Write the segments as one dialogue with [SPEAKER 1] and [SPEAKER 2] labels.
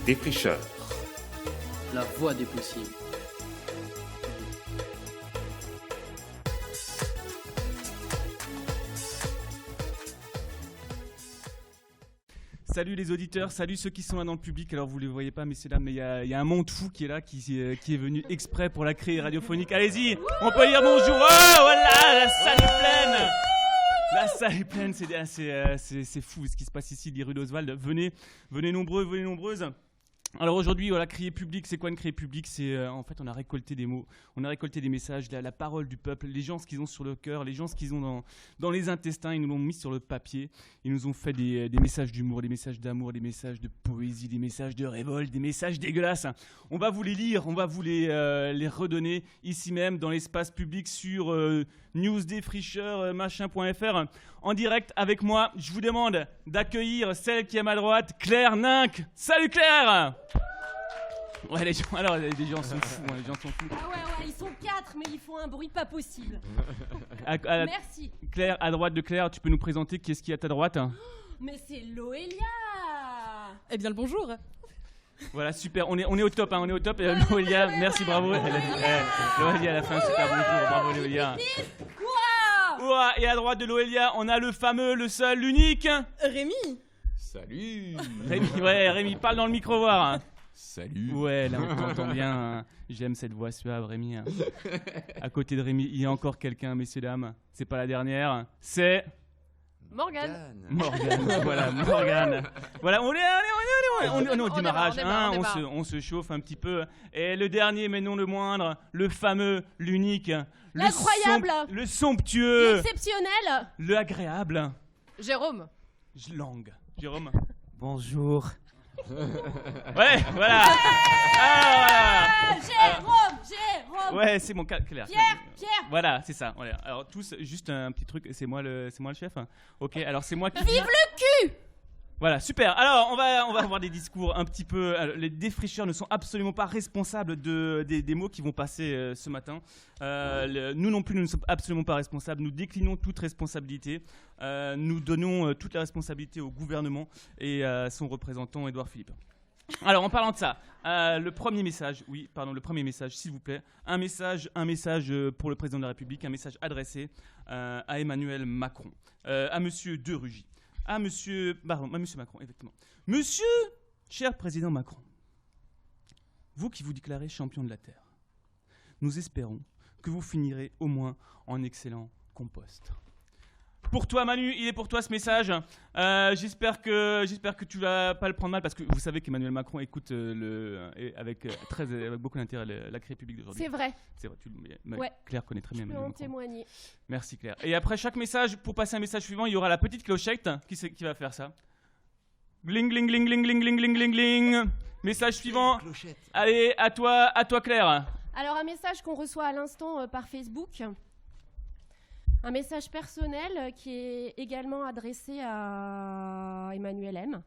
[SPEAKER 1] Défricheurs.
[SPEAKER 2] La voie des possibles.
[SPEAKER 3] Salut les auditeurs, salut ceux qui sont là dans le public. Alors vous les voyez pas, messieurs dames, mais il y a un monde fou qui est là, qui est venu exprès pour la créer radiophonique. Allez-y, on peut dire bonjour. Oh, voilà, la salle est pleine. La salle est pleine, c'est fou ce qui se passe ici, les rues d'Oswald. Venez nombreux, venez nombreuses. Alors aujourd'hui, voilà, crier public, c'est quoi une crier public ? C'est en fait, on a récolté des mots, on a récolté des messages, la parole du peuple, les gens ce qu'ils ont sur le cœur, les gens ce qu'ils ont dans les intestins, ils nous l'ont mis sur le papier, ils nous ont fait des messages d'humour, des messages d'amour, des messages de poésie, des messages de révolte, des messages dégueulasses. On va vous les lire, on va vous les redonner ici même dans l'espace public sur newsdéfricheurs-machin.fr en direct avec moi. Je vous demande d'accueillir celle qui est à ma droite, Claire Ninck. Salut Claire. Ouais, les gens sont fous, les gens sont fous.
[SPEAKER 4] Ah ouais, ils sont 4, mais ils font un bruit pas possible. Merci.
[SPEAKER 3] Claire, à droite de Claire, tu peux nous présenter qui est-ce qui est à ta droite ?
[SPEAKER 4] Mais c'est Loelia.
[SPEAKER 5] Eh bien le bonjour.
[SPEAKER 3] Voilà, super, on est au top, on est au top. Loelia, merci, bravo. Loelia, à la fin, super bonjour, bravo Loelia. Ouah, et à droite de Loelia, on a le fameux, le seul, l'unique
[SPEAKER 5] Rémi.
[SPEAKER 6] Salut.
[SPEAKER 3] Rémi, parle dans le micro, voir.
[SPEAKER 6] Salut.
[SPEAKER 3] Ouais, là on t'entend bien. Hein. J'aime cette voix suave, Rémi. Hein. À côté de Rémi, il y a encore quelqu'un, messieurs, dames. C'est pas la dernière. C'est
[SPEAKER 5] Morgane.
[SPEAKER 3] Voilà, Morgane. Voilà, on est au démarrage. On se chauffe un petit peu. Et le dernier, mais non le moindre, le fameux, l'unique,
[SPEAKER 4] l'incroyable,
[SPEAKER 3] le somptueux,
[SPEAKER 4] l'exceptionnel,
[SPEAKER 3] le agréable.
[SPEAKER 5] Jérôme.
[SPEAKER 3] Jérôme.
[SPEAKER 7] Bonjour.
[SPEAKER 3] Ouais, voilà.
[SPEAKER 4] Jérôme.
[SPEAKER 3] Ouais, c'est mon cas, Claire.
[SPEAKER 4] Pierre.
[SPEAKER 3] Voilà, c'est ça. Voilà. Alors tous, juste un petit truc. C'est moi le chef. Ok. Alors c'est moi qui.
[SPEAKER 4] Vive le cul.
[SPEAKER 3] Voilà, super. Alors, on va avoir des discours un petit peu... les défricheurs ne sont absolument pas responsables des mots qui vont passer ce matin. Nous non plus, nous ne sommes absolument pas responsables. Nous déclinons toute responsabilité. Nous donnons toute la responsabilité au gouvernement et à son représentant, Édouard Philippe. Alors, en parlant de ça, le premier message, s'il vous plaît. Un message pour le président de la République, un message adressé à Emmanuel Macron, à Monsieur De Rugy. À Monsieur Macron, effectivement. Monsieur, cher président Macron, vous qui vous déclarez champion de la Terre, nous espérons que vous finirez au moins en excellent compost. Pour toi, Manu, il est pour toi ce message. J'espère que tu vas pas le prendre mal parce que vous savez qu'Emmanuel Macron écoute avec beaucoup d'intérêt la République d'aujourd'hui.
[SPEAKER 4] C'est vrai.
[SPEAKER 3] C'est vrai.
[SPEAKER 4] Ouais.
[SPEAKER 3] Claire connaît très bien
[SPEAKER 4] Je peux
[SPEAKER 3] Emmanuel
[SPEAKER 4] en
[SPEAKER 3] Macron.
[SPEAKER 4] témoigner.
[SPEAKER 3] Merci Claire. Et après chaque message, pour passer un message suivant, il y aura la petite clochette qui va faire ça. Gling gling gling gling gling gling gling gling gling. Message suivant. Allez, à toi Claire.
[SPEAKER 4] Alors un message qu'on reçoit à l'instant par Facebook. Un message personnel qui est également adressé à Emmanuel M.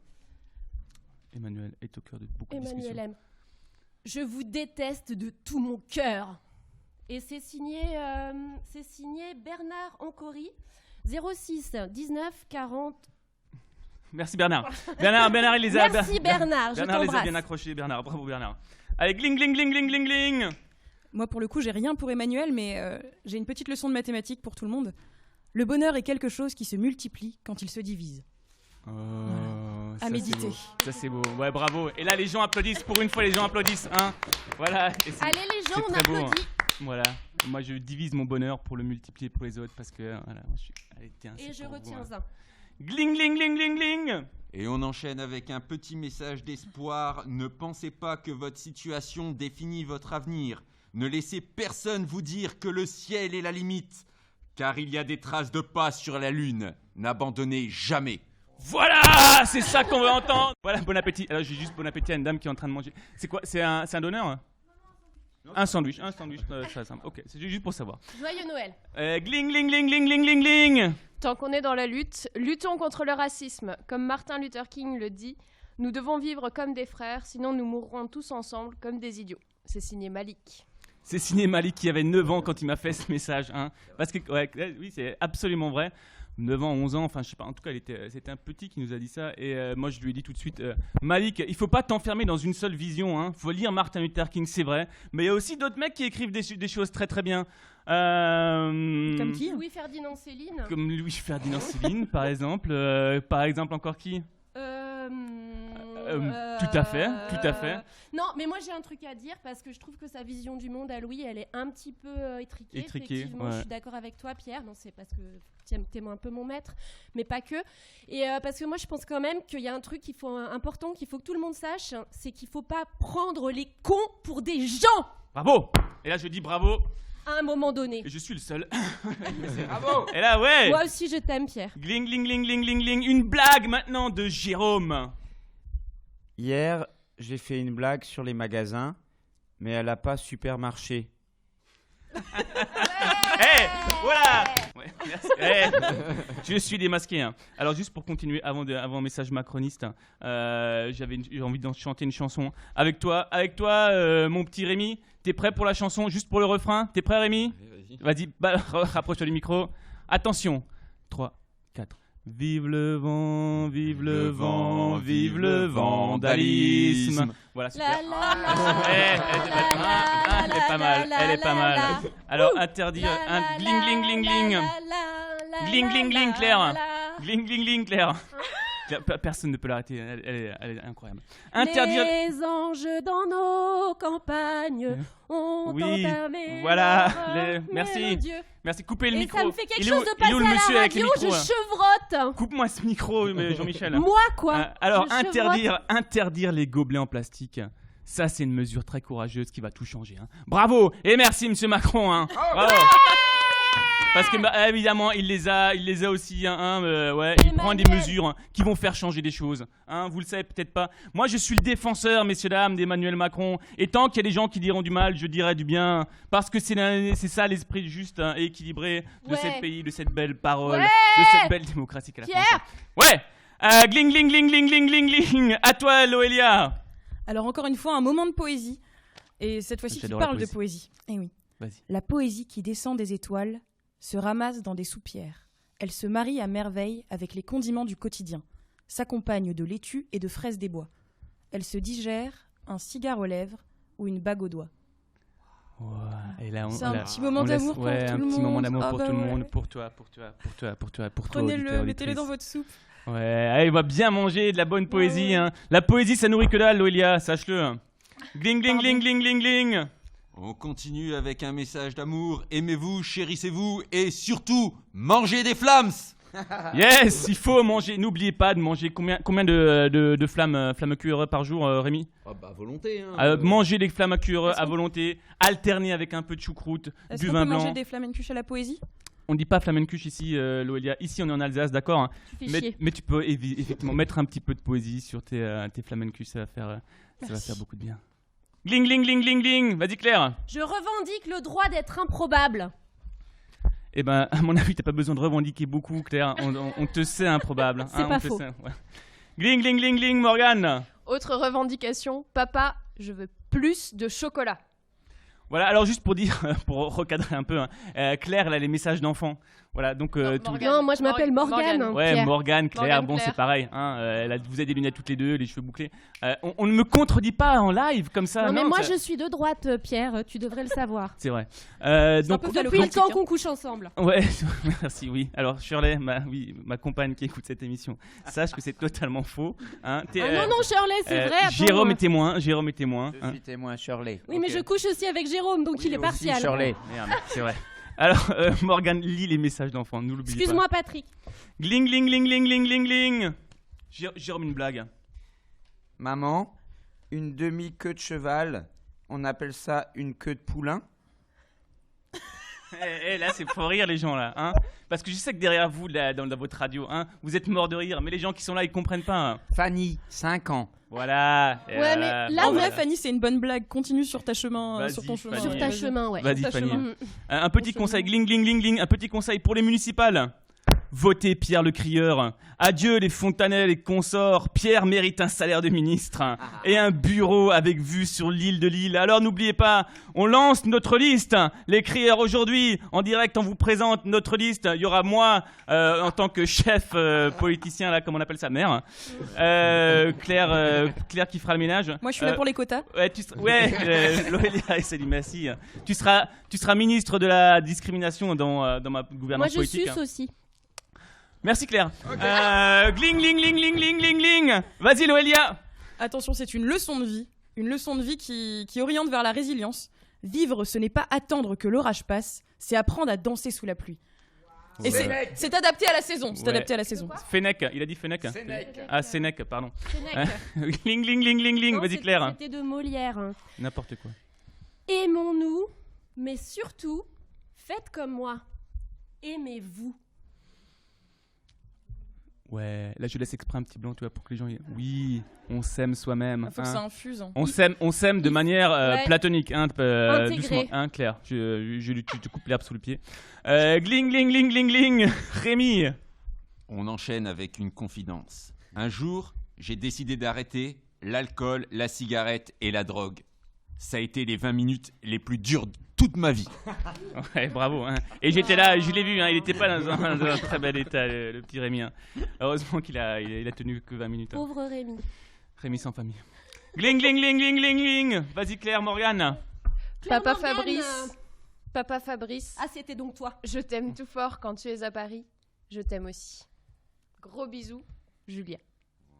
[SPEAKER 3] Emmanuel est au cœur de beaucoup de discussions.
[SPEAKER 4] Emmanuel M. Je vous déteste de tout mon cœur. Et c'est signé Bernard Ancori, 06 19 40.
[SPEAKER 3] Merci Bernard. Bernard, il les a.
[SPEAKER 4] Merci Bernard, je
[SPEAKER 3] Bernard les a
[SPEAKER 4] t'embrasse.
[SPEAKER 3] bien accrochés, Bernard. Bravo Bernard. Allez, gling gling gling gling gling gling.
[SPEAKER 5] Moi pour le coup j'ai rien pour Emmanuel mais j'ai une petite leçon de mathématiques pour tout le monde. Le bonheur est quelque chose qui se multiplie quand il se divise.
[SPEAKER 3] Voilà.
[SPEAKER 5] À méditer.
[SPEAKER 3] Ça c'est beau. Ouais, bravo. Et là les gens applaudissent. Pour une fois les gens applaudissent. Hein, voilà.
[SPEAKER 4] Allez les gens, on
[SPEAKER 3] très beau,
[SPEAKER 4] applaudit.
[SPEAKER 3] Voilà. Moi je divise mon bonheur pour le multiplier pour les autres parce que voilà. Allez, tiens,
[SPEAKER 4] Et je
[SPEAKER 3] pour
[SPEAKER 4] retiens
[SPEAKER 3] vous,
[SPEAKER 4] un.
[SPEAKER 3] Gling gling gling gling gling.
[SPEAKER 6] Et on enchaîne avec un petit message d'espoir. Ne pensez pas que votre situation définit votre avenir. Ne laissez personne vous dire que le ciel est la limite, car il y a des traces de pas sur la lune. N'abandonnez jamais.
[SPEAKER 3] Voilà, c'est ça qu'on veut entendre. Voilà, bon appétit. Alors j'ai juste bon appétit à une dame qui est en train de manger. C'est quoi ? C'est un donneur ? Un sandwich, très simple. Ok, c'est juste pour savoir.
[SPEAKER 4] Joyeux Noël.
[SPEAKER 3] Gling gling gling gling gling gling gling.
[SPEAKER 8] Tant qu'on est dans la lutte, luttons contre le racisme. Comme Martin Luther King le dit, nous devons vivre comme des frères, sinon nous mourrons tous ensemble comme des idiots. C'est signé Malik.
[SPEAKER 3] C'est signé Malik qui avait 9 ans quand il m'a fait ce message. Hein. Parce que, oui, c'est absolument vrai. 9 ans, 11 ans, enfin je sais pas, en tout cas c'était un petit qui nous a dit ça et moi je lui ai dit tout de suite Malik, il faut pas t'enfermer dans une seule vision, hein. Faut lire Martin Luther King, c'est vrai, mais il y a aussi d'autres mecs qui écrivent des choses très très bien.
[SPEAKER 5] Comme qui?
[SPEAKER 4] Louis-Ferdinand Céline.
[SPEAKER 3] Comme Louis-Ferdinand Céline par exemple encore qui? Tout à fait.
[SPEAKER 4] Non, mais moi j'ai un truc à dire parce que je trouve que sa vision du monde à Louis, elle est un petit peu étriquée. Effectivement,
[SPEAKER 3] ouais.
[SPEAKER 4] Je suis d'accord avec toi, Pierre. Non, c'est parce que t'es un peu mon maître, mais pas que. Et parce que moi je pense quand même qu'il y a un truc important qu'il faut que tout le monde sache, c'est qu'il faut pas prendre les cons pour des gens.
[SPEAKER 3] Bravo. Et là je dis bravo.
[SPEAKER 4] À un moment donné.
[SPEAKER 3] Et je suis le seul.
[SPEAKER 6] Mais c'est bravo.
[SPEAKER 3] Et là ouais.
[SPEAKER 4] Moi aussi je t'aime, Pierre.
[SPEAKER 3] Gling, gling, gling, gling, gling, gling. Une blague maintenant de Jérôme.
[SPEAKER 1] Hier, j'ai fait une blague sur les magasins, mais elle n'a pas super marché.
[SPEAKER 3] Voilà. Ouais, merci. Je suis démasqué. Hein. Alors juste pour continuer, avant un message macroniste, j'ai envie de chanter une chanson avec toi, mon petit Rémi. T'es prêt pour la chanson, juste pour le refrain? T'es prêt, Rémi? Vas-y, rapproche-toi du micro. Attention. 3, 4. Vive le vent, vive le vent, vive le vandalisme. Voilà, super. Elle est pas mal. Alors, interdire un gling, gling, gling, gling. Gling, gling, gling, Claire. Gling, gling, gling, Claire. Personne ne peut l'arrêter, elle est incroyable. Interdire...
[SPEAKER 4] Les anges dans nos campagnes ont entamé
[SPEAKER 3] voilà,
[SPEAKER 4] leur
[SPEAKER 3] merci.
[SPEAKER 4] mélodieux.
[SPEAKER 3] Merci, coupez le micro.
[SPEAKER 4] Et ça me fait quelque chose de passer à la radio, je chevrotte.
[SPEAKER 3] Coupe-moi ce micro, Jean-Michel.
[SPEAKER 4] Moi, quoi.
[SPEAKER 3] Alors, interdire les gobelets en plastique, ça c'est une mesure très courageuse qui va tout changer. Hein. Bravo et merci, Monsieur Macron. Hein. Bravo. Parce que évidemment, il les a aussi. Il prend des mesures qui vont faire changer des choses. Hein, vous le savez peut-être pas. Moi, je suis le défenseur, messieurs dames, d'Emmanuel Macron. Et tant qu'il y a des gens qui diront du mal, je dirai du bien, parce que c'est ça l'esprit juste et équilibré de ce pays, de cette belle parole, de cette belle démocratie qu'est la France. Ouais. Gling, gling, gling, gling, gling, gling, gling. À toi, Loélia.
[SPEAKER 5] Alors encore une fois, un moment de poésie. Et cette fois-ci, qui parle de poésie. Eh oui.
[SPEAKER 3] Vas-y.
[SPEAKER 5] La poésie qui descend des étoiles se ramasse dans des soupières. Elle se marie à merveille avec les condiments du quotidien, s'accompagne de laitue et de fraises des bois. Elle se digère un cigare aux lèvres ou une bague au doigt.
[SPEAKER 3] Et là,
[SPEAKER 5] c'est un petit moment d'amour pour tout le monde.
[SPEAKER 3] Un petit moment d'amour pour tout le monde,
[SPEAKER 5] ouais.
[SPEAKER 3] pour toi.
[SPEAKER 5] Prenez-le, mettez-le dans votre soupe.
[SPEAKER 3] Ouais, allez, on va bien manger de la bonne poésie. Hein. La poésie, ça nourrit que dalle, Loélia, sache-le. Gling, gling, gling, gling, gling, gling.
[SPEAKER 6] On continue avec un message d'amour. Aimez-vous, chérissez-vous et surtout, mangez des flams.
[SPEAKER 3] Yes, il faut manger. N'oubliez pas de manger combien de flammes cuire par jour, Rémi?
[SPEAKER 2] Volonté.
[SPEAKER 3] Manger des flammes cuire à volonté, alterner avec un peu de choucroute, du vin blanc.
[SPEAKER 5] Est-ce qu'on peut manger des flamencuches à la poésie?
[SPEAKER 3] On dit pas flamencuche ici, Loélia. Ici, on est en Alsace, d'accord, hein. Mais tu peux effectivement mettre un petit peu de poésie sur tes flamencuches, ça va faire beaucoup de bien. Gling, gling, gling, gling, gling. Vas-y, Claire.
[SPEAKER 4] Je revendique le droit d'être improbable.
[SPEAKER 3] Eh ben, à mon avis, t'as pas besoin de revendiquer beaucoup, Claire. On te sait improbable.
[SPEAKER 4] C'est pas faux.
[SPEAKER 3] Gling, gling, gling, gling, Morgane.
[SPEAKER 8] Autre revendication, papa, je veux plus de chocolat.
[SPEAKER 3] Voilà, alors juste pour dire, pour recadrer un peu, hein, Claire, elle a les messages d'enfants. Voilà, donc
[SPEAKER 4] Non, moi je m'appelle Morgane.
[SPEAKER 3] Ouais, Morgane, Claire,
[SPEAKER 8] Morgane,
[SPEAKER 3] c'est pareil. Hein, vous avez des lunettes toutes les deux, les cheveux bouclés. On ne me contredit pas en live comme ça.
[SPEAKER 4] Non, mais moi je suis de droite, Pierre, tu devrais le savoir.
[SPEAKER 3] C'est vrai.
[SPEAKER 4] Depuis le temps qu'on couche ensemble.
[SPEAKER 3] Ouais, merci, oui. Alors Shirley, ma compagne qui écoute cette émission, sache que c'est totalement faux. Hein.
[SPEAKER 4] Non, Shirley, c'est vrai.
[SPEAKER 3] Jérôme est témoin.
[SPEAKER 1] Je suis témoin, Shirley.
[SPEAKER 4] Oui, mais je couche aussi avec Jérôme, donc il est partial.
[SPEAKER 1] Shirley.
[SPEAKER 3] Merde, c'est vrai. Alors, Morgane, lis les messages d'enfants, nous l'oubliez pas.
[SPEAKER 4] Excuse-moi, Patrick.
[SPEAKER 3] Gling, gling, gling, gling, gling, gling, gling. Jérôme, une blague.
[SPEAKER 1] Maman, une demi-queue de cheval, on appelle ça une queue de poulain.
[SPEAKER 3] Là, c'est pour rire les gens là, hein. Parce que je sais que derrière vous, là, dans votre radio, hein, vous êtes morts de rire, mais les gens qui sont là, ils comprennent pas. Hein.
[SPEAKER 1] Fanny, 5 ans.
[SPEAKER 3] Voilà.
[SPEAKER 4] Ouais, mais là,
[SPEAKER 5] en vrai, Fanny, c'est une bonne blague. Continue sur ta chemin, sur ton chemin.
[SPEAKER 4] Sur ta chemin, ouais.
[SPEAKER 3] Vas-y, Fanny. Un petit conseil, gling, gling, gling, gling. Un petit conseil pour les municipales. Votez Pierre le crieur. Adieu les Fontanelles et consorts. Pierre mérite un salaire de ministre et un bureau avec vue sur l'île de Lille. Alors n'oubliez pas, on lance notre liste. Les crieurs aujourd'hui, en direct, on vous présente notre liste. Il y aura moi, en tant que chef politicien, là, comme on appelle sa mère. Claire qui fera le ménage.
[SPEAKER 5] Moi, je suis là pour les quotas.
[SPEAKER 3] Loelia et Salim Massi. Tu seras ministre de la discrimination dans ma
[SPEAKER 4] Moi,
[SPEAKER 3] gouvernance
[SPEAKER 4] je
[SPEAKER 3] politique.
[SPEAKER 4] suce aussi.
[SPEAKER 3] Merci Claire. Gling, gling, gling, gling, gling, gling, gling. Vas-y Loelia.
[SPEAKER 5] Attention, c'est une leçon de vie qui oriente vers la résilience. Vivre, ce n'est pas attendre que l'orage passe, c'est apprendre à danser sous la pluie. Et c'est adapté à la saison. C'est
[SPEAKER 3] Ouais.
[SPEAKER 5] adapté à la saison.
[SPEAKER 3] Fennec, il a dit Fennec. Ah, Sénèque, pardon.
[SPEAKER 4] Sénèque.
[SPEAKER 3] Gling, gling, gling, gling, gling.
[SPEAKER 4] Non,
[SPEAKER 3] Vas-y Claire.
[SPEAKER 4] C'était de Molière.
[SPEAKER 3] N'importe quoi.
[SPEAKER 4] Aimons-nous, mais surtout, faites comme moi. Aimez-vous.
[SPEAKER 3] Ouais, là je laisse exprès un petit blanc, tu vois, pour que les gens. Oui, on s'aime soi-même.
[SPEAKER 5] Il faut que ça infuse.
[SPEAKER 3] On s'aime de manière
[SPEAKER 4] Ouais.
[SPEAKER 3] platonique,
[SPEAKER 4] Intégré.
[SPEAKER 3] doucement, Claire. Tu te coupes l'herbe sous le pied. Gling, gling, gling, gling, gling. Rémi.
[SPEAKER 6] On enchaîne avec une confidence. Un jour, j'ai décidé d'arrêter l'alcool, la cigarette et la drogue. Ça a été les 20 minutes les plus dures de toute ma vie.
[SPEAKER 3] Ouais, bravo. Hein. Et j'étais là, je l'ai vu, hein, il n'était pas dans un très bel état, le petit Rémi. Hein. Heureusement qu'il a tenu que 20 minutes. Hein.
[SPEAKER 4] Pauvre Rémi.
[SPEAKER 3] Rémi sans famille. Gling, gling, gling, gling, gling, gling. Vas-y Claire, Morgane.
[SPEAKER 8] Papa
[SPEAKER 4] Morgane,
[SPEAKER 8] Fabrice. Papa Fabrice.
[SPEAKER 4] Ah, c'était donc toi.
[SPEAKER 8] Je t'aime tout fort quand tu es à Paris. Je t'aime aussi. Gros bisous, Julien.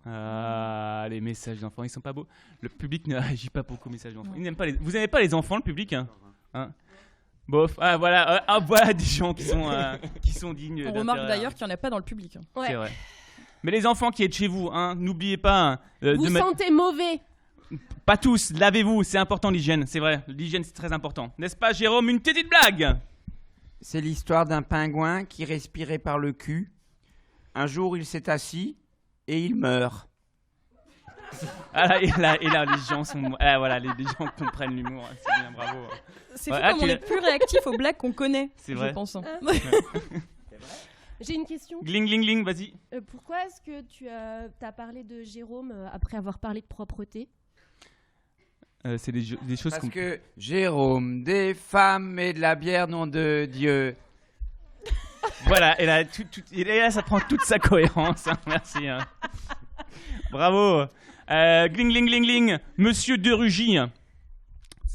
[SPEAKER 3] Ah, les messages d'enfants, ils sont pas beaux. Le public ne réagit pas beaucoup aux messages d'enfants. Vous n'aimez pas les enfants, le public, hein? Bof. Ah voilà, voilà des gens qui sont dignes.
[SPEAKER 5] On remarque
[SPEAKER 3] d'intérêt.
[SPEAKER 5] d'ailleurs qu'il n'y en a pas dans le public.
[SPEAKER 4] Ouais.
[SPEAKER 3] C'est vrai. Mais les enfants qui êtes chez vous, hein, n'oubliez pas
[SPEAKER 4] Vous sentez mauvais.
[SPEAKER 3] Pas tous, lavez-vous, c'est important l'hygiène, c'est vrai. L'hygiène c'est très important. N'est-ce pas Jérôme, une petite blague?
[SPEAKER 1] C'est l'histoire d'un pingouin qui respirait par le cul. Un jour, il s'est assis et il meurt.
[SPEAKER 3] Ah, et là, les gens sont. Ah, voilà, les gens comprennent l'humour. hein, C'est bien, bravo.
[SPEAKER 5] C'est
[SPEAKER 3] Ouais,
[SPEAKER 5] fou comme on est plus réactif aux blagues qu'on connaît.
[SPEAKER 3] C'est vrai.
[SPEAKER 5] Je pense. Hein.
[SPEAKER 4] J'ai une question.
[SPEAKER 3] Gling, gling, gling, vas-y.
[SPEAKER 4] Pourquoi est-ce que tu as parlé de Jérôme après avoir parlé de propreté?
[SPEAKER 3] C'est des choses
[SPEAKER 1] Parce
[SPEAKER 3] qu'on.
[SPEAKER 1] que Jérôme, des femmes et de la bière, nom de Dieu.
[SPEAKER 3] Voilà, et là, ça prend toute sa cohérence. Hein, merci. Hein. Bravo. Gling, gling, gling, gling. Monsieur de Rugy.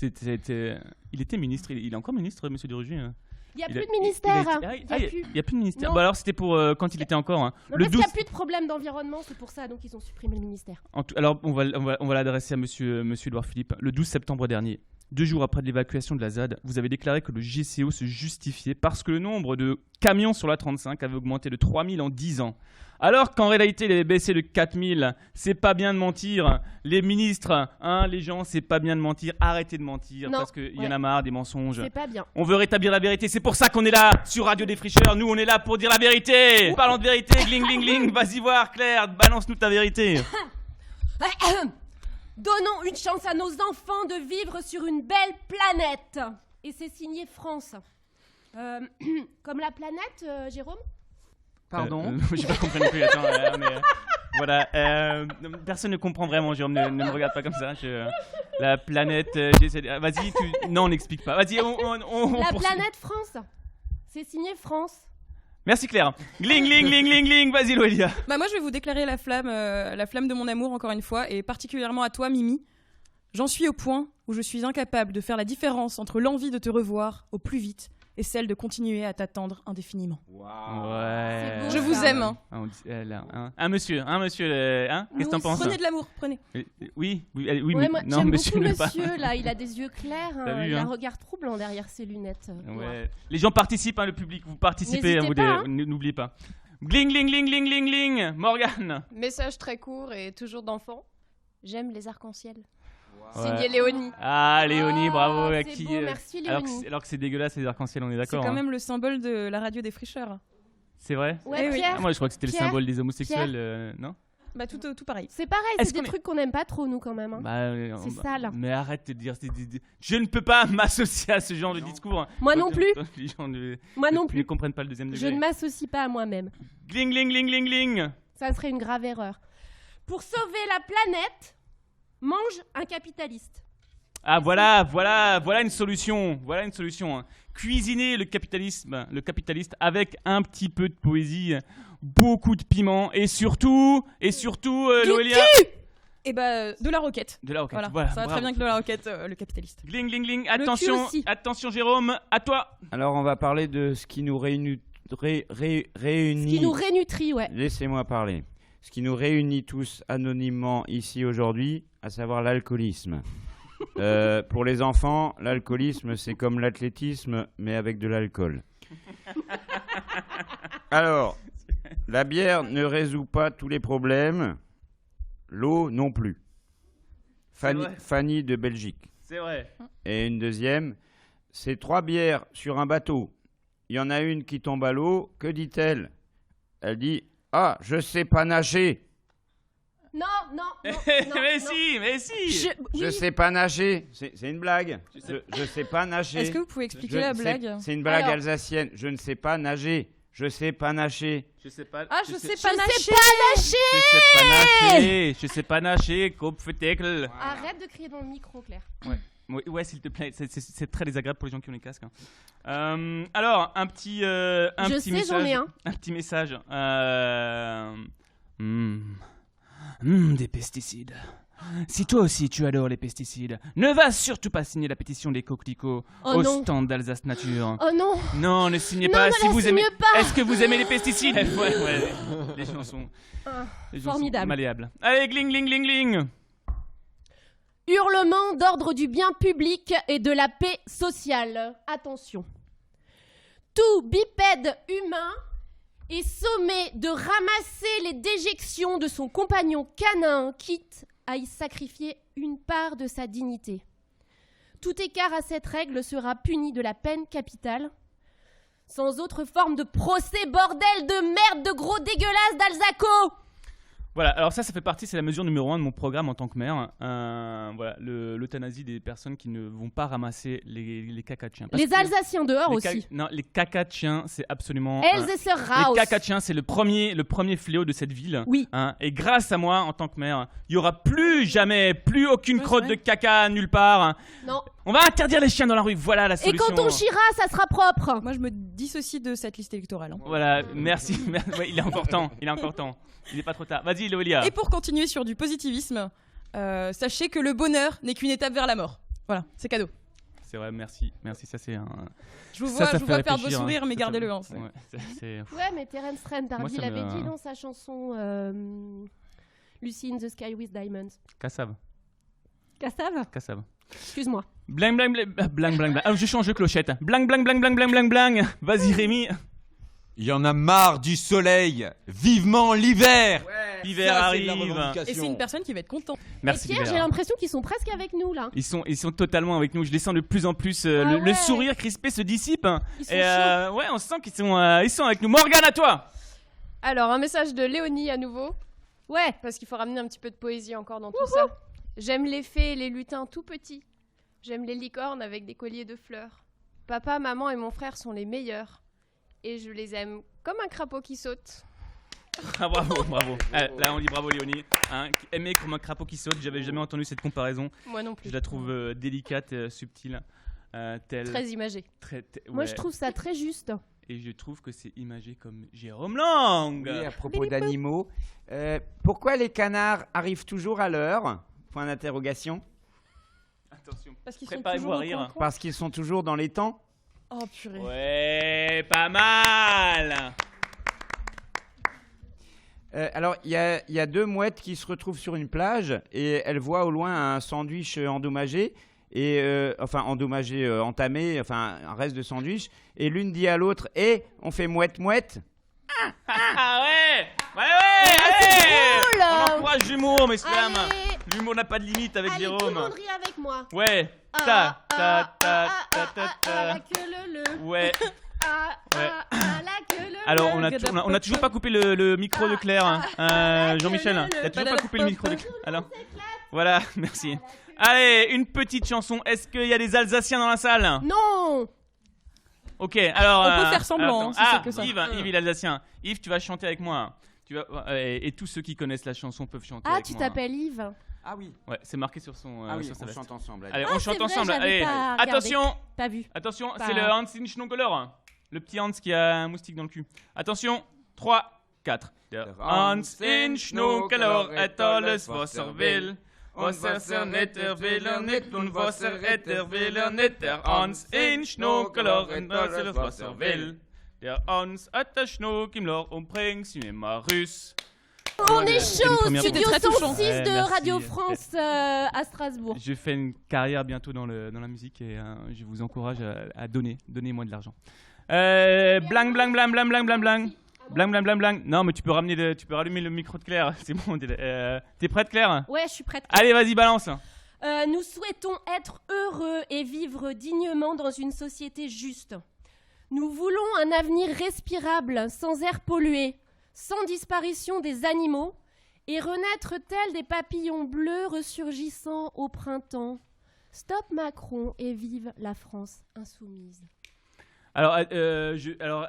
[SPEAKER 3] Il était ministre. Il est encore ministre, Monsieur de Rugy. Hein.
[SPEAKER 4] Il n'y a plus de ministère.
[SPEAKER 3] Il n'y a plus de ministère.
[SPEAKER 4] Non.
[SPEAKER 3] Bah alors, c'était pour quand il était encore. Hein.
[SPEAKER 4] Non,
[SPEAKER 3] Le
[SPEAKER 4] parce
[SPEAKER 3] 12.
[SPEAKER 4] qu'il n'y a plus de problème d'environnement, c'est pour ça, donc ils ont supprimé le ministère.
[SPEAKER 3] Alors, on va l'adresser à monsieur Édouard Philippe. Le 12 septembre dernier, 2 jours après l'évacuation de la ZAD, vous avez déclaré que le GCO se justifiait parce que le nombre de camions sur la 35 avait augmenté de 3000 en 10 ans. Alors qu'en réalité, il avait baissé de 4000. C'est pas bien de mentir. Les ministres, les gens, c'est pas bien de mentir. Arrêtez de mentir
[SPEAKER 4] Non,
[SPEAKER 3] parce qu'il y en a marre des mensonges.
[SPEAKER 4] C'est pas bien.
[SPEAKER 3] On veut rétablir la vérité. C'est pour ça qu'on est là sur Radio Défricheur. Nous, on est là pour dire la vérité. Parlons de vérité. Gling, gling, gling. Vas-y voir, Claire. Balance-nous ta vérité.
[SPEAKER 4] Donnons une chance à nos enfants de vivre sur une belle planète. Et c'est signé France. Comme la planète, Jérôme?
[SPEAKER 1] Pardon.
[SPEAKER 3] Je ne comprends plus. Attends, voilà. Personne ne comprend vraiment, Jérôme. Ne me regarde pas comme ça. La planète. Vas-y, non, on n'explique pas. Vas-y, on
[SPEAKER 4] La
[SPEAKER 3] poursuit.
[SPEAKER 4] planète France. C'est signé France.
[SPEAKER 3] Merci, Claire. Gling, gling, gling, gling, gling. Vas-y, Loelia.
[SPEAKER 5] Bah moi, je vais vous déclarer la flamme de mon amour encore une fois, et particulièrement à toi, Mimi. J'en suis au point où je suis incapable de faire la différence entre l'envie de te revoir au plus vite et celle de continuer à t'attendre indéfiniment.
[SPEAKER 3] Ouais.
[SPEAKER 4] beau,
[SPEAKER 5] Je vous
[SPEAKER 4] ça.
[SPEAKER 5] aime. Hein.
[SPEAKER 3] Ah, on dit- là, hein. Un monsieur. Qu'est-ce que t'en penses?
[SPEAKER 5] Prenez de l'amour, prenez.
[SPEAKER 3] Oui,
[SPEAKER 4] Ouais,
[SPEAKER 3] mais
[SPEAKER 4] moi,
[SPEAKER 3] non,
[SPEAKER 4] j'aime
[SPEAKER 3] monsieur
[SPEAKER 4] beaucoup
[SPEAKER 3] ne pas.
[SPEAKER 4] monsieur, là, il a des yeux clairs,
[SPEAKER 3] T'as vu,
[SPEAKER 4] il a
[SPEAKER 3] hein.
[SPEAKER 4] un regard troublant derrière ses lunettes.
[SPEAKER 3] Ouais. Les gens participent, le public. Vous participez,
[SPEAKER 4] N'hésitez
[SPEAKER 3] vous
[SPEAKER 4] pas, hein.
[SPEAKER 3] n'oubliez pas. Gling, gling, gling, gling, gling, gling. Morgane.
[SPEAKER 8] Message très court et toujours d'enfant. J'aime les arcs-en-ciel.
[SPEAKER 3] Ouais.
[SPEAKER 8] Signé Léonie.
[SPEAKER 3] Ah, Léonie,
[SPEAKER 4] Oh,
[SPEAKER 3] bravo. À
[SPEAKER 4] c'est
[SPEAKER 3] qui,
[SPEAKER 4] beau, merci,
[SPEAKER 3] alors
[SPEAKER 4] Léonie.
[SPEAKER 3] que c'est dégueulasse, les arcs-en-ciel, on est
[SPEAKER 5] C'est
[SPEAKER 3] d'accord.
[SPEAKER 5] quand
[SPEAKER 3] hein.
[SPEAKER 5] même le symbole de la radio des fricheurs.
[SPEAKER 3] C'est vrai?
[SPEAKER 4] Ouais,
[SPEAKER 5] Eh oui.
[SPEAKER 4] Pierre,
[SPEAKER 3] Ah, moi, je crois que c'était le
[SPEAKER 4] Pierre,
[SPEAKER 3] symbole des homosexuels, non?
[SPEAKER 5] Bah tout pareil.
[SPEAKER 4] C'est pareil,
[SPEAKER 3] Est-ce
[SPEAKER 4] c'est des
[SPEAKER 3] qu'on est-
[SPEAKER 4] trucs qu'on n'aime pas trop, nous, quand même. Hein. C'est sale.
[SPEAKER 3] Mais arrête de dire. Je ne peux pas m'associer à ce genre de discours.
[SPEAKER 4] Moi non plus.
[SPEAKER 3] Les gens
[SPEAKER 4] Moi non
[SPEAKER 3] ne
[SPEAKER 4] plus.
[SPEAKER 3] comprennent pas le deuxième
[SPEAKER 4] Je
[SPEAKER 3] degré.
[SPEAKER 4] ne m'associe pas à moi-même.
[SPEAKER 3] Gling, gling, gling, gling, gling.
[SPEAKER 4] Ça serait une grave erreur. Pour sauver la planète, mange un capitaliste.
[SPEAKER 3] Ah voilà une solution. Voilà une solution. Hein. Cuisiner le capitaliste avec un petit peu de poésie, beaucoup de piment et surtout, Loelia.
[SPEAKER 5] Et bah de la roquette.
[SPEAKER 3] De la roquette.
[SPEAKER 5] Voilà, ça va
[SPEAKER 3] bravo.
[SPEAKER 5] très bien que de la roquette, le capitaliste.
[SPEAKER 3] Gling, gling, gling.
[SPEAKER 4] Le cul aussi.
[SPEAKER 3] Attention Jérôme, à toi.
[SPEAKER 1] Alors, on va parler de ce qui nous réunit.
[SPEAKER 4] Ce qui nous rénutrit, ouais.
[SPEAKER 1] Laissez-moi parler. Ce qui nous réunit tous anonymement ici aujourd'hui, à savoir l'alcoolisme. Pour les enfants, l'alcoolisme, c'est comme l'athlétisme, mais avec de l'alcool. Alors, la bière ne résout pas tous les problèmes, l'eau non plus.
[SPEAKER 3] vrai.
[SPEAKER 1] Fanny de Belgique.
[SPEAKER 3] C'est vrai.
[SPEAKER 1] Et une deuxième, c'est 3 bières sur un bateau. Il y en a une qui tombe à l'eau, que dit-elle? Elle dit « Ah, je sais pas nager !»
[SPEAKER 4] Non.
[SPEAKER 3] mais si.
[SPEAKER 1] Je sais pas nager. C'est une blague. Je sais pas nager.
[SPEAKER 5] Est-ce que vous pouvez expliquer la blague?
[SPEAKER 1] C'est une blague
[SPEAKER 5] Alors.
[SPEAKER 1] alsacienne. Je ne sais pas nager. Je sais pas nager.
[SPEAKER 3] Je sais pas.
[SPEAKER 5] Ah, je sais pas nager.
[SPEAKER 3] Je sais pas nager. Kopftekel.
[SPEAKER 4] Arrête de crier dans le micro, Claire.
[SPEAKER 3] Ouais, s'il te plaît. C'est très désagréable pour les gens qui ont les casques. Hein. Alors, un petit message.
[SPEAKER 4] J'en ai un.
[SPEAKER 3] Un petit message. Des pesticides. Si toi aussi tu adores les pesticides, ne va surtout pas signer la pétition des coquelicots au stand d'Alsace Nature.
[SPEAKER 4] Oh non.
[SPEAKER 3] Non, ne signez
[SPEAKER 4] Non,
[SPEAKER 3] pas
[SPEAKER 4] ne
[SPEAKER 3] si
[SPEAKER 4] la
[SPEAKER 3] vous
[SPEAKER 4] signe
[SPEAKER 3] aimez.
[SPEAKER 4] pas.
[SPEAKER 3] Est-ce que vous aimez les pesticides? Ouais. Les chansons. Les chansons
[SPEAKER 4] Formidable.
[SPEAKER 3] malléables. Allez, gling, gling, gling, gling.
[SPEAKER 4] Hurlement d'ordre du bien public et de la paix sociale. Attention. Tout bipède humain est sommé de ramasser les déjections de son compagnon canin, quitte à y sacrifier une part de sa dignité. Tout écart à cette règle sera puni de la peine capitale, sans autre forme de procès, bordel de merde de gros dégueulasse d'Alsaco.
[SPEAKER 3] Voilà, alors ça fait partie, c'est la mesure numéro 1 de mon programme en tant que maire. Voilà, l'euthanasie des personnes qui ne vont pas ramasser les cacas de chiens. Parce
[SPEAKER 4] Les
[SPEAKER 3] que
[SPEAKER 4] Alsaciens dehors
[SPEAKER 3] les
[SPEAKER 4] aussi.
[SPEAKER 3] Non, les cacas de chiens, c'est absolument...
[SPEAKER 4] Elles et sœurs Raus.
[SPEAKER 3] les cacas de chiens, c'est le premier fléau de cette ville.
[SPEAKER 4] Oui.
[SPEAKER 3] Hein, et grâce à moi, en tant que maire, il n'y aura plus aucune
[SPEAKER 5] Ouais,
[SPEAKER 3] crotte
[SPEAKER 5] c'est
[SPEAKER 3] de
[SPEAKER 5] vrai.
[SPEAKER 3] caca nulle part. Hein.
[SPEAKER 4] Non.
[SPEAKER 3] On va interdire les chiens dans la rue, voilà la
[SPEAKER 4] Et
[SPEAKER 3] solution.
[SPEAKER 4] quand on chiera, ça sera propre.
[SPEAKER 5] Moi, je me dissocie de cette liste électorale. Hein.
[SPEAKER 3] Voilà, merci. Ouais, il est encore temps. Il n'est pas trop tard. Vas-y, Loelia.
[SPEAKER 5] Et pour continuer sur du positivisme, sachez que le bonheur n'est qu'une étape vers la mort. Voilà, c'est cadeau.
[SPEAKER 3] C'est vrai, merci. Ça, c'est un...
[SPEAKER 5] Je vous
[SPEAKER 3] Ça
[SPEAKER 5] vois,
[SPEAKER 3] fait
[SPEAKER 5] perdre vos
[SPEAKER 3] réfléchir,
[SPEAKER 5] sourires, mais
[SPEAKER 3] Ça,
[SPEAKER 5] gardez-le. Hein,
[SPEAKER 3] Ouais, c'est...
[SPEAKER 4] Ouais, mais Terence Trent
[SPEAKER 3] Moi,
[SPEAKER 4] D'Arby
[SPEAKER 3] ça
[SPEAKER 4] l'avait
[SPEAKER 3] me-
[SPEAKER 4] dit dans sa chanson Lucy in the Sky with Diamonds.
[SPEAKER 3] Cassave.
[SPEAKER 4] Cassave. Excuse-moi.
[SPEAKER 3] Blang, blang, blang, blang, blang, blang. Ah, je change de clochette. Blang, blang, blang, blang, blang, blang, blang. Vas-y, Rémi.
[SPEAKER 6] Il y en a marre du soleil. Vivement l'hiver.
[SPEAKER 3] L'hiver
[SPEAKER 6] Ça, c'est de la
[SPEAKER 3] arrive.
[SPEAKER 6] revendication.
[SPEAKER 5] Et c'est une personne qui va être contente.
[SPEAKER 3] Merci,
[SPEAKER 4] Et Pierre, j'ai
[SPEAKER 3] l'hiver.
[SPEAKER 4] l'impression qu'ils sont presque avec nous là.
[SPEAKER 3] Ils sont totalement avec nous. Je les sens de plus en plus.
[SPEAKER 4] Ah
[SPEAKER 3] Le
[SPEAKER 4] ouais.
[SPEAKER 3] sourire crispé se dissipe.
[SPEAKER 4] Ils sont
[SPEAKER 3] Et
[SPEAKER 4] chauds.
[SPEAKER 3] ouais, on sent qu'ils sont avec nous. Morgane, à toi.
[SPEAKER 8] Alors, un message de Léonie à nouveau,
[SPEAKER 4] Ouais.
[SPEAKER 8] parce qu'il faut ramener un petit peu de poésie encore dans tout ça. J'aime les fées et les lutins tout petits. J'aime les licornes avec des colliers de fleurs. Papa, maman et mon frère sont les meilleurs. Et je les aime comme un crapaud qui saute.
[SPEAKER 3] Ah, bravo. Là, on dit bravo, Léonie. Hein, aimer comme un crapaud qui saute. J'avais jamais entendu cette comparaison.
[SPEAKER 8] Moi non plus.
[SPEAKER 3] Je la trouve délicate, subtile. Telle.
[SPEAKER 8] Très imagé.
[SPEAKER 4] Moi,
[SPEAKER 3] ouais.
[SPEAKER 4] je trouve ça très juste.
[SPEAKER 3] Et je trouve que c'est imagé comme Jérôme Lang.
[SPEAKER 1] Oui, à propos d'animaux. Pourquoi les canards arrivent toujours à l'heure? Point d'interrogation.
[SPEAKER 3] Attention.
[SPEAKER 5] Parce qu'ils sont
[SPEAKER 3] Préparez-vous
[SPEAKER 5] toujours
[SPEAKER 3] à
[SPEAKER 5] au
[SPEAKER 3] rire.
[SPEAKER 5] coin-coin.
[SPEAKER 1] Parce qu'ils sont toujours dans les temps.
[SPEAKER 5] Oh purée.
[SPEAKER 3] Ouais, pas mal.
[SPEAKER 1] Alors, il y a 2 mouettes qui se retrouvent sur une plage et elles voient au loin un sandwich endommagé. Entamé, un reste de sandwich. Et l'une dit à l'autre, on fait mouette-mouette.
[SPEAKER 3] Ah ouais. Allez.
[SPEAKER 4] drôle.
[SPEAKER 3] On encourage l'humour, messieurs dames.
[SPEAKER 4] Allez,
[SPEAKER 3] L'humour n'a pas de limite avec
[SPEAKER 4] allez, tout le
[SPEAKER 3] Jérôme.
[SPEAKER 4] monde rit avec moi.
[SPEAKER 3] Ouais. Ta ta ta ta ta ta.
[SPEAKER 4] La queue le.
[SPEAKER 3] Ouais.
[SPEAKER 4] La queue le.
[SPEAKER 3] Alors, on a toujours pas coupé le micro de Claire. Jean-Michel, t'as toujours pas coupé le micro de Claire. Alors, voilà, merci. Allez, une petite chanson. Est-ce qu'il y a des Alsaciens dans la salle?
[SPEAKER 4] Non.
[SPEAKER 3] Ok, alors.
[SPEAKER 5] On peut faire semblant, si c'est que ça.
[SPEAKER 3] Yves l'Alsacien. Yves, tu vas chanter avec moi. Et tous ceux qui connaissent la chanson peuvent chanter
[SPEAKER 4] Ah,
[SPEAKER 3] avec
[SPEAKER 4] tu
[SPEAKER 3] moi.
[SPEAKER 4] t'appelles Yves.
[SPEAKER 6] Ah oui.
[SPEAKER 3] Ouais, c'est marqué sur son.
[SPEAKER 1] Ah oui,
[SPEAKER 3] sur sa
[SPEAKER 1] on
[SPEAKER 3] veste.
[SPEAKER 1] chante ensemble.
[SPEAKER 3] Allez,
[SPEAKER 4] Ah,
[SPEAKER 3] on
[SPEAKER 4] c'est
[SPEAKER 3] chante
[SPEAKER 4] vrai,
[SPEAKER 3] ensemble.
[SPEAKER 4] j'avais
[SPEAKER 3] Allez,
[SPEAKER 4] pas regardé.
[SPEAKER 3] attention.
[SPEAKER 4] Pas vu.
[SPEAKER 3] Attention,
[SPEAKER 4] Pas-
[SPEAKER 3] c'est le Hans in Schnuckeler. Le petit Hans qui a un moustique dans le cul. Attention, 3, 4. Der Hans in Schnuckeler et alles was will. Was nicht will nicht und was will nicht. Der Hans in Schnuckeler et alles was will. Der Hans hat der Schnuck im Loch und bringt's ihm immer Russ.
[SPEAKER 4] On est chaud au
[SPEAKER 3] première
[SPEAKER 4] studio
[SPEAKER 5] fois. C'était très touchant.
[SPEAKER 4] 106 de
[SPEAKER 3] Merci.
[SPEAKER 4] Radio France à Strasbourg.
[SPEAKER 3] Je fais une carrière bientôt dans la musique et je vous encourage à donner. Donnez-moi de l'argent. Blang, blang, blang, blang, blang, blang, blang. Blang, blang, blang, blang. Non, mais tu peux rallumer le micro de Claire. C'est bon. T'es prête, Claire?
[SPEAKER 4] Ouais, je suis prête.
[SPEAKER 3] Allez, vas-y, balance.
[SPEAKER 4] Nous souhaitons être heureux et vivre dignement dans une société juste. Nous voulons un avenir respirable, sans air pollué, sans disparition des animaux, et renaître tels des papillons bleus ressurgissant au printemps. Stop Macron et vive la France insoumise.
[SPEAKER 3] Alors,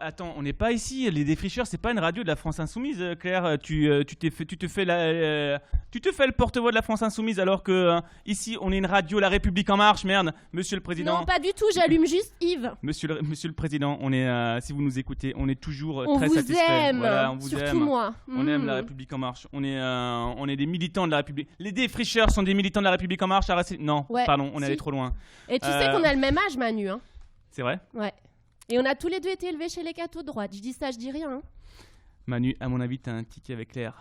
[SPEAKER 3] attends, on n'est pas ici. Les Défricheurs, c'est pas une radio de la France Insoumise, Claire. Tu te fais le porte-voix de la France Insoumise, alors que ici, on est une radio, La République en marche. Merde, Monsieur le Président.
[SPEAKER 4] Non, pas du tout, j'allume juste Yves.
[SPEAKER 3] Monsieur le Président, on est, si vous nous écoutez, on est toujours
[SPEAKER 4] On
[SPEAKER 3] très
[SPEAKER 4] vous
[SPEAKER 3] satisfait.
[SPEAKER 4] aime,
[SPEAKER 3] Voilà, on vous
[SPEAKER 4] surtout
[SPEAKER 3] aime.
[SPEAKER 4] moi.
[SPEAKER 3] On aime La République en marche. On est des militants de La République. Les Défricheurs sont des militants de La République en marche. Non,
[SPEAKER 4] Ouais,
[SPEAKER 3] pardon, on est
[SPEAKER 4] si.
[SPEAKER 3] allé trop loin.
[SPEAKER 4] Et tu sais qu'on a le même âge, Manu. Hein.
[SPEAKER 3] C'est vrai?
[SPEAKER 4] Ouais. Et on a tous les deux été élevés chez les cathos de droite. Je dis ça, je dis rien. Hein.
[SPEAKER 3] Manu, à mon avis, t'as un ticket avec Claire.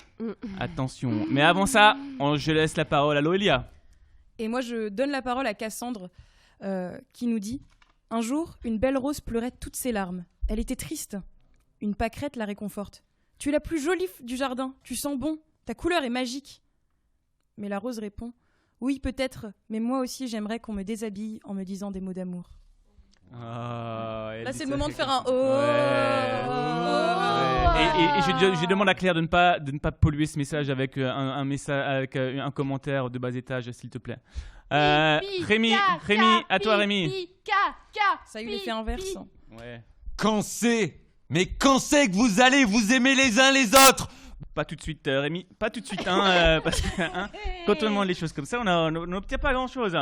[SPEAKER 3] Attention. Mais avant ça, je laisse la parole à Loélia.
[SPEAKER 5] Et moi, je donne la parole à Cassandre, qui nous dit « Un jour, une belle rose pleurait toutes ses larmes. Elle était triste. Une pâquerette la réconforte. Tu es la plus jolie du jardin. Tu sens bon. Ta couleur est magique. » Mais la rose répond « Oui, peut-être, mais moi aussi, j'aimerais qu'on me déshabille en me disant des mots d'amour. » Là, c'est le moment de faire un « Oh !»
[SPEAKER 3] Et je demande à Claire de ne pas polluer ce message avec un commentaire de bas étage, s'il te plaît. Rémi, à toi, Rémi.
[SPEAKER 5] Ça a eu l'effet inverse.
[SPEAKER 3] Ouais.
[SPEAKER 6] Quand c'est que vous allez vous aimer les uns les autres?
[SPEAKER 3] Pas tout de suite, Rémi. Pas tout de suite, parce que quand on demande les choses comme ça, on n'obtient pas grand-chose.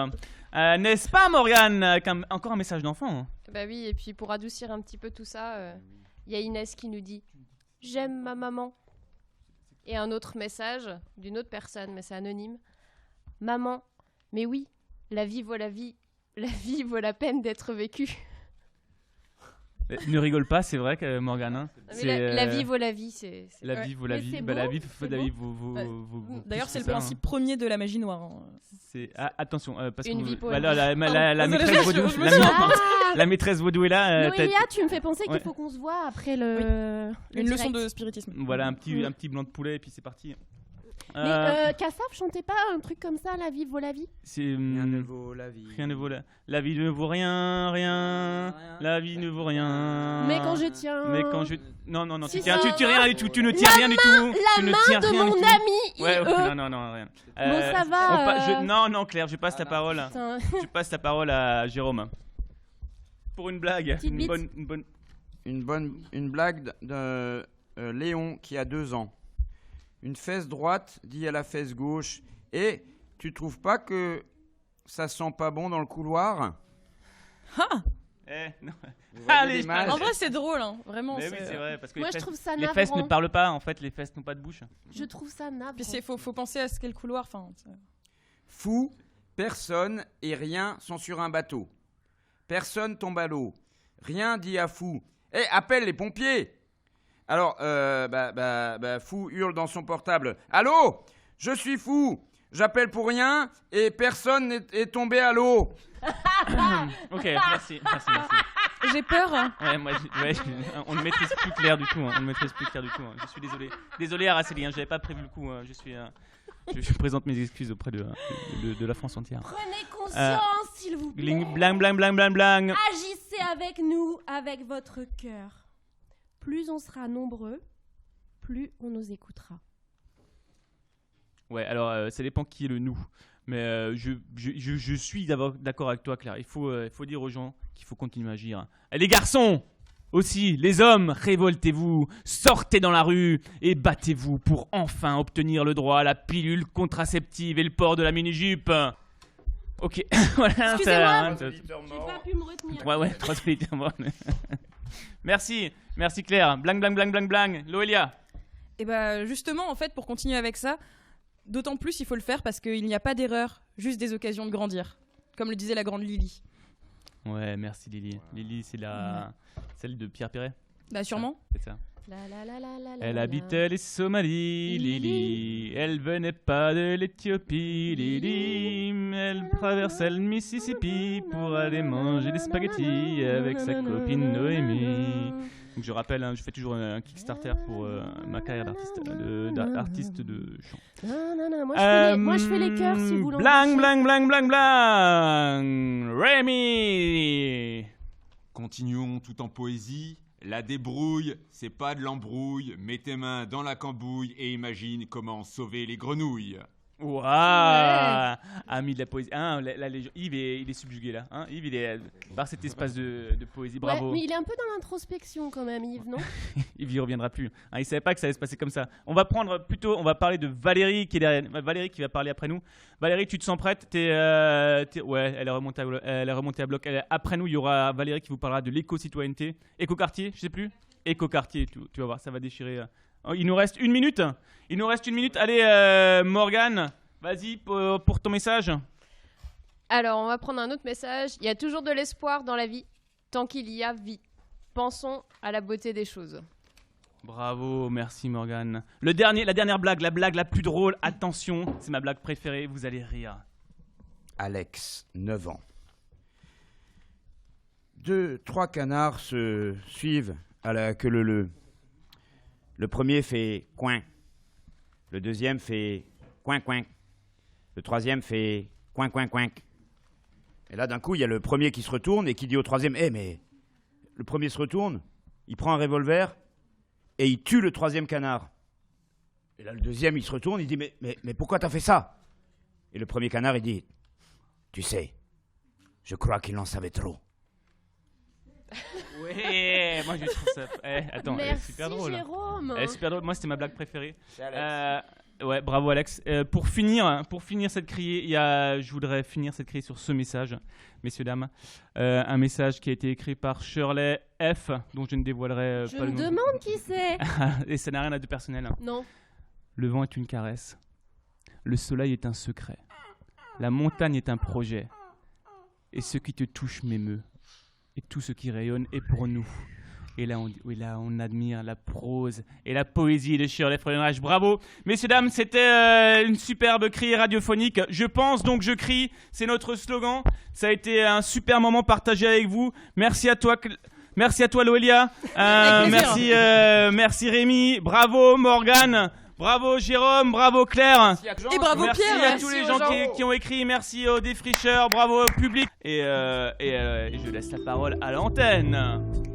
[SPEAKER 3] N'est-ce pas, Morgane? Encore un message d'enfant. Hein.
[SPEAKER 8] Bah oui, et puis pour adoucir un petit peu tout ça, il y a Inès qui nous dit « J'aime ma maman ». Et un autre message d'une autre personne, mais c'est anonyme. « Maman, mais oui, la vie vaut la vie vaut la peine d'être vécue. »
[SPEAKER 3] Ne rigole pas, c'est vrai que Morgane. Hein,
[SPEAKER 8] mais la vie vaut la vie, c'est...
[SPEAKER 3] La vie vaut la
[SPEAKER 4] Mais
[SPEAKER 3] vie.
[SPEAKER 4] c'est
[SPEAKER 3] Bah, la
[SPEAKER 4] beau,
[SPEAKER 3] vie
[SPEAKER 4] c'est
[SPEAKER 3] vaut la
[SPEAKER 4] beau.
[SPEAKER 3] vie. Vaut
[SPEAKER 5] D'ailleurs,
[SPEAKER 3] plus
[SPEAKER 5] c'est
[SPEAKER 3] que
[SPEAKER 5] le
[SPEAKER 3] ça,
[SPEAKER 5] principe premier de la magie noire. Hein.
[SPEAKER 3] C'est attention, parce
[SPEAKER 8] Une
[SPEAKER 3] que
[SPEAKER 8] vie pour
[SPEAKER 3] bah,
[SPEAKER 8] une
[SPEAKER 3] là,
[SPEAKER 8] vie.
[SPEAKER 3] la
[SPEAKER 5] Désolée,
[SPEAKER 3] maîtresse
[SPEAKER 5] je
[SPEAKER 3] vaudou,
[SPEAKER 5] me suis-
[SPEAKER 3] la maîtresse vaudou est là.
[SPEAKER 4] Noélia, tu me fais penser qu'il
[SPEAKER 3] Ouais.
[SPEAKER 4] faut qu'on se voit après le
[SPEAKER 5] Une leçon
[SPEAKER 4] direct.
[SPEAKER 5] de spiritisme.
[SPEAKER 3] Voilà un petit blanc de poulet et puis c'est parti.
[SPEAKER 4] Mais Kassaf chantait pas un truc comme ça, la vie vaut la vie.
[SPEAKER 3] C'est
[SPEAKER 1] Rien ne vaut la vie.
[SPEAKER 3] rien ne vaut la vie ne vaut rien. La vie ne vaut rien.
[SPEAKER 4] Mais quand je tiens.
[SPEAKER 3] Mais quand je non
[SPEAKER 4] Si,
[SPEAKER 3] tu tiens
[SPEAKER 4] si.
[SPEAKER 3] tu tiens rien du tout, tu ne tiens rien du tout.
[SPEAKER 4] La
[SPEAKER 3] Tu ne
[SPEAKER 4] main
[SPEAKER 3] tiens
[SPEAKER 4] de
[SPEAKER 3] rien
[SPEAKER 4] mon
[SPEAKER 3] du tout.
[SPEAKER 4] ami
[SPEAKER 3] Ouais,
[SPEAKER 4] IE.
[SPEAKER 3] non, rien.
[SPEAKER 4] Bon, ça va,
[SPEAKER 3] Non, Claire, je passe la parole.
[SPEAKER 4] Putain.
[SPEAKER 3] Je passe la parole à Jérôme. Pour une blague,
[SPEAKER 4] Petite bite.
[SPEAKER 1] Une blague de Léon qui a 2 ans. Une fesse droite dit à la fesse gauche « Eh, tu trouves pas que ça sent pas bon dans le couloir ?»
[SPEAKER 3] Non.
[SPEAKER 1] Vous voyez
[SPEAKER 3] Allez,
[SPEAKER 1] l'image
[SPEAKER 5] En vrai, c'est drôle, hein. Vraiment.
[SPEAKER 3] Mais oui, c'est vrai parce que
[SPEAKER 4] Moi,
[SPEAKER 3] les
[SPEAKER 4] je
[SPEAKER 3] fesses,
[SPEAKER 4] trouve ça
[SPEAKER 3] les fesses ne
[SPEAKER 4] navrant.
[SPEAKER 3] parlent pas en fait, les fesses n'ont pas de bouche.
[SPEAKER 4] Je trouve ça navrant.
[SPEAKER 5] Puis faut penser à ce qu'est le couloir. Enfin,
[SPEAKER 1] Fou, personne et rien sont sur un bateau. Personne tombe à l'eau. Rien dit à Fou. « Eh, appelle les pompiers !» Alors, Fou hurle dans son portable. « Allô ? Je suis Fou. J'appelle pour rien et personne n'est tombé à l'eau. »
[SPEAKER 3] Ok, merci.
[SPEAKER 5] j'ai peur.
[SPEAKER 3] Ouais, on ne maîtrise plus Claire du tout. On ne maîtrise plus Claire du tout. Je suis désolé Araceli, j'avais pas prévu le coup. Je présente mes excuses auprès de la France entière.
[SPEAKER 4] Prenez conscience, s'il vous plaît.
[SPEAKER 3] Blang.
[SPEAKER 4] Agissez avec nous, avec votre cœur. plus on sera nombreux, plus on nous écoutera.
[SPEAKER 3] Ouais, alors ça dépend qui est le nous. Mais je suis d'accord avec toi, Claire. Il faut dire aux gens qu'il faut continuer à agir. Et les garçons aussi, les hommes, révoltez-vous, sortez dans la rue et battez-vous pour enfin obtenir le droit à la pilule contraceptive et le port de la mini-jupe. Ok, voilà.
[SPEAKER 4] Excusez-moi, j'ai pas pu me retenir.
[SPEAKER 3] Ouais, 3 auditeurs morts. Merci Claire. Blang, blang, blang, blang, blang. Loelia.
[SPEAKER 5] Et bah justement, en fait, pour continuer avec ça, d'autant plus il faut le faire parce qu'il n'y a pas d'erreur, juste des occasions de grandir. Comme le disait la grande Lily.
[SPEAKER 3] Ouais, merci Lily. Lily, c'est celle de Pierre Perret.
[SPEAKER 5] Bah sûrement.
[SPEAKER 3] C'est ça.
[SPEAKER 4] La, la, la, la, la,
[SPEAKER 3] Elle
[SPEAKER 4] la.
[SPEAKER 3] habitait les Somalies, Lily. Elle venait pas de l'Éthiopie, Lily. Elle traversait le Mississippi pour aller manger des spaghettis avec sa copine Noémie. Donc je rappelle, je fais toujours un Kickstarter pour ma carrière d'artiste de chant.
[SPEAKER 4] Non, moi je fais les chœurs si vous voulez.
[SPEAKER 3] Blang, blang, blang, blang, blang. Rémi.
[SPEAKER 6] Continuons tout en poésie. La débrouille, c'est pas de l'embrouille. Mets tes mains dans la cambouille et imagine comment sauver les grenouilles.
[SPEAKER 3] Waouh, ami de la poésie. Yves il est subjugué là. Hein, Yves, il est par cet espace de poésie. Bravo.
[SPEAKER 4] Ouais, mais il est un peu dans l'introspection quand même, Yves, non?
[SPEAKER 3] Yves y reviendra plus. Hein, il savait pas que ça allait se passer comme ça. On va parler de Valérie qui est derrière. Valérie qui va parler après nous. Valérie, tu te sens prête? Ouais, elle est remontée à bloc. Après nous, il y aura Valérie qui vous parlera de l'éco-citoyenneté. Éco-quartier, je sais plus. Éco-quartier, tu vas voir, ça va déchirer. Il nous reste 1 minute. Allez, Morgane, vas-y pour ton message.
[SPEAKER 8] Alors, on va prendre un autre message. Il y a toujours de l'espoir dans la vie, tant qu'il y a vie. Pensons à la beauté des choses.
[SPEAKER 3] Bravo, merci Morgane. La dernière blague, la blague la plus drôle. Attention, c'est ma blague préférée, vous allez rire.
[SPEAKER 1] Alex, 9 ans. 3 canards se suivent à la queue leu. Le premier fait coin. Le deuxième fait coin coin. Le troisième fait coin coin coin. Et là d'un coup il y a le premier qui se retourne et qui dit au troisième mais le premier se retourne, il prend un revolver et il tue le troisième canard. Et là le deuxième il se retourne, il dit mais pourquoi t'as fait ça? Et le premier canard il dit tu sais, je crois qu'il en savait trop.
[SPEAKER 3] Ouais, moi je trouve ça. Attends, elle est
[SPEAKER 4] Merci
[SPEAKER 3] super drôle.
[SPEAKER 4] Jérôme.
[SPEAKER 3] Elle est super drôle. Moi c'était ma blague préférée. Ouais, bravo Alex. Pour finir cette criée, je voudrais finir cette criée sur ce message, messieurs dames. Un message qui a été écrit par Shirley F, dont je ne dévoilerai
[SPEAKER 4] Je
[SPEAKER 3] pas le
[SPEAKER 4] me
[SPEAKER 3] nom.
[SPEAKER 4] demande qui c'est.
[SPEAKER 3] Et ça n'a rien à de personnel.
[SPEAKER 4] Non.
[SPEAKER 3] Le vent est une caresse. Le soleil est un secret. La montagne est un projet. Et ce qui te touche m'émeut. Et tout ce qui rayonne est pour nous. Et là, on admire la prose et la poésie de Shirley Freudenreich. Bravo. Messieurs, dames, c'était une superbe criée radiophonique. Je pense, donc je crie. C'est notre slogan. Ça a été un super moment partagé avec vous. Merci à toi, Loelia. Merci Rémi. Bravo, Morgane. Bravo Jérôme, bravo Claire.
[SPEAKER 5] Et bravo
[SPEAKER 3] merci
[SPEAKER 5] Pierre.
[SPEAKER 3] à tous les gens qui ont écrit, merci aux défricheurs, bravo au public. Et je laisse la parole à l'antenne.